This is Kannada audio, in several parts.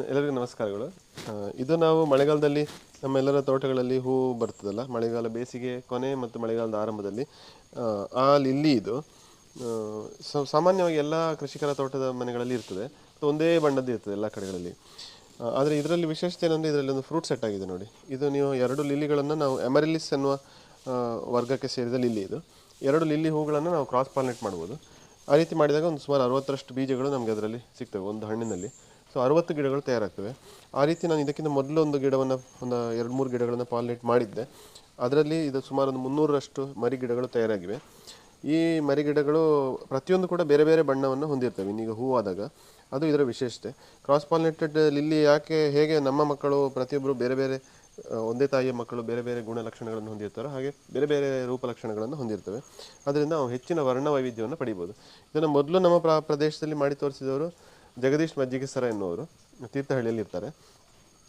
ಎಲ್ಲರಿಗೂ ನಮಸ್ಕಾರಗಳು. ಇದು ನಾವು ಮಳೆಗಾಲದಲ್ಲಿ ನಮ್ಮೆಲ್ಲರ ತೋಟಗಳಲ್ಲಿ ಹೂವು ಬರ್ತದಲ್ಲ, ಮಳೆಗಾಲ ಬೇಸಿಗೆ ಕೊನೆ ಮತ್ತು ಮಳೆಗಾಲದ ಆರಂಭದಲ್ಲಿ ಆ ಲಿಲ್ಲಿ ಇದು ಸಾಮಾನ್ಯವಾಗಿ ಎಲ್ಲ ಕೃಷಿಕರ ತೋಟದ ಮನೆಗಳಲ್ಲಿ ಇರ್ತದೆ. ಒಂದೇ ಬಣ್ಣದ್ದು ಇರ್ತದೆ ಎಲ್ಲ ಕಡೆಗಳಲ್ಲಿ. ಆದರೆ ಇದರಲ್ಲಿ ವಿಶೇಷತೆ ಏನಂದರೆ ಇದರಲ್ಲಿ ಒಂದು ಫ್ರೂಟ್ ಸೆಟ್ ಆಗಿದೆ ನೋಡಿ. ಇದು ನೀವು ಎರಡು ಲಿಲ್ಲಿಗಳನ್ನು ನಾವು ಎಮರಿಲಿಸ್ ಎನ್ನುವ ವರ್ಗಕ್ಕೆ ಸೇರಿದ ಲಿಲ್ಲಿ ಇದು. ಎರಡು ಲಿಲ್ಲಿ ಹೂಗಳನ್ನು ನಾವು ಕ್ರಾಸ್ ಪಾಲಿನೇಟ್ ಮಾಡ್ಬೋದು. ಆ ರೀತಿ ಮಾಡಿದಾಗ ಒಂದು ಸುಮಾರು 60ರಷ್ಟು ಬೀಜಗಳು ನಮಗೆ ಅದರಲ್ಲಿ ಸಿಗ್ತವೆ ಒಂದು ಹಣ್ಣಿನಲ್ಲಿ. ಸೊ 60 ಗಿಡಗಳು ತಯಾರಾಗ್ತವೆ. ಆ ರೀತಿ ನಾನು ಇದಕ್ಕಿಂತ ಮೊದಲು ಒಂದು ಗಿಡವನ್ನು ಒಂದು 2-3 ಗಿಡಗಳನ್ನು ಪಾಲಿನೇಟ್ ಮಾಡಿದ್ದೆ. ಅದರಲ್ಲಿ ಇದು ಸುಮಾರು ಒಂದು 300ರಷ್ಟು ಮರಿ ಗಿಡಗಳು ತಯಾರಾಗಿವೆ. ಈ ಮರಿ ಗಿಡಗಳು ಪ್ರತಿಯೊಂದು ಕೂಡ ಬೇರೆ ಬೇರೆ ಬಣ್ಣವನ್ನು ಹೊಂದಿರ್ತವೆ ಇನ್ನೀಗ ಹೂವಾದಾಗ. ಅದು ಇದರ ವಿಶೇಷತೆ. ಕ್ರಾಸ್ ಪಾಲಿನೇಟೆಡ್ ಲಿಲ್ಲಿ ಹೇಗೆ ನಮ್ಮ ಮಕ್ಕಳು ಪ್ರತಿಯೊಬ್ಬರು ಬೇರೆ ಬೇರೆ ಒಂದೇ ತಾಯಿಯ ಮಕ್ಕಳು ಬೇರೆ ಬೇರೆ ಗುಣಲಕ್ಷಣಗಳನ್ನು ಹೊಂದಿರ್ತಾರೋ ಹಾಗೆ ಬೇರೆ ಬೇರೆ ರೂಪಲಕ್ಷಣಗಳನ್ನು ಹೊಂದಿರ್ತವೆ. ಅದರಿಂದ ನಾವು ಹೆಚ್ಚಿನ ವರ್ಣ ವೈವಿಧ್ಯವನ್ನು ಪಡಿಬೋದು. ಇದನ್ನು ಮೊದಲು ನಮ್ಮ ಪ್ರದೇಶದಲ್ಲಿ ಮಾಡಿ ತೋರಿಸಿದವರು ಜಗದೀಶ್ ಮಜ್ಜಿಗೆ ಸರ ಎನ್ನುವರು ತೀರ್ಥಹಳ್ಳಿಯಲ್ಲಿ ಇರ್ತಾರೆ.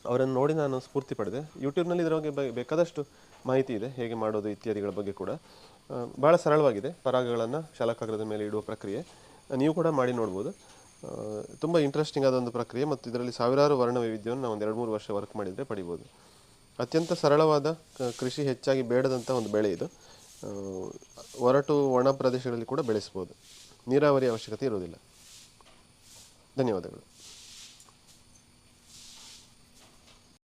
ಅವರನ್ನು ನೋಡಿ ನಾನು ಸ್ಫೂರ್ತಿ ಪಡೆದೆ. ಯೂಟ್ಯೂಬ್ನಲ್ಲಿ ಇದರ ಬಗ್ಗೆ ಬೇಕಾದಷ್ಟು ಮಾಹಿತಿ ಇದೆ, ಹೇಗೆ ಮಾಡೋದು ಇತ್ಯಾದಿಗಳ ಬಗ್ಗೆ ಕೂಡ. ಭಾಳ ಸರಳವಾಗಿದೆ. ಪರಾಗಗಳನ್ನು ಶಲಾಕಾಗ್ರದ ಮೇಲೆ ಇಡುವ ಪ್ರಕ್ರಿಯೆ ನೀವು ಕೂಡ ಮಾಡಿ ನೋಡ್ಬೋದು. ತುಂಬ ಇಂಟ್ರೆಸ್ಟಿಂಗ್ ಆದ ಒಂದು ಪ್ರಕ್ರಿಯೆ ಮತ್ತು ಇದರಲ್ಲಿ ಸಾವಿರಾರು ವರ್ಣ ವೈವಿಧ್ಯವನ್ನು ನಾವು ಒಂದು 2-3 ವರ್ಷ ವರ್ಕ್ ಮಾಡಿದರೆ ಪಡಿಬೋದು. ಅತ್ಯಂತ ಸರಳವಾದ ಕೃಷಿ, ಹೆಚ್ಚಾಗಿ ಬೇಡದಂಥ ಒಂದು ಬೆಳೆ ಇದು. ಒರಟು ಒಣ ಪ್ರದೇಶಗಳಲ್ಲಿ ಕೂಡ ಬೆಳೆಸ್ಬೋದು. ನೀರಾವರಿ ಅವಶ್ಯಕತೆ ಇರೋದಿಲ್ಲ. ಧನ್ಯವಾದಗಳು.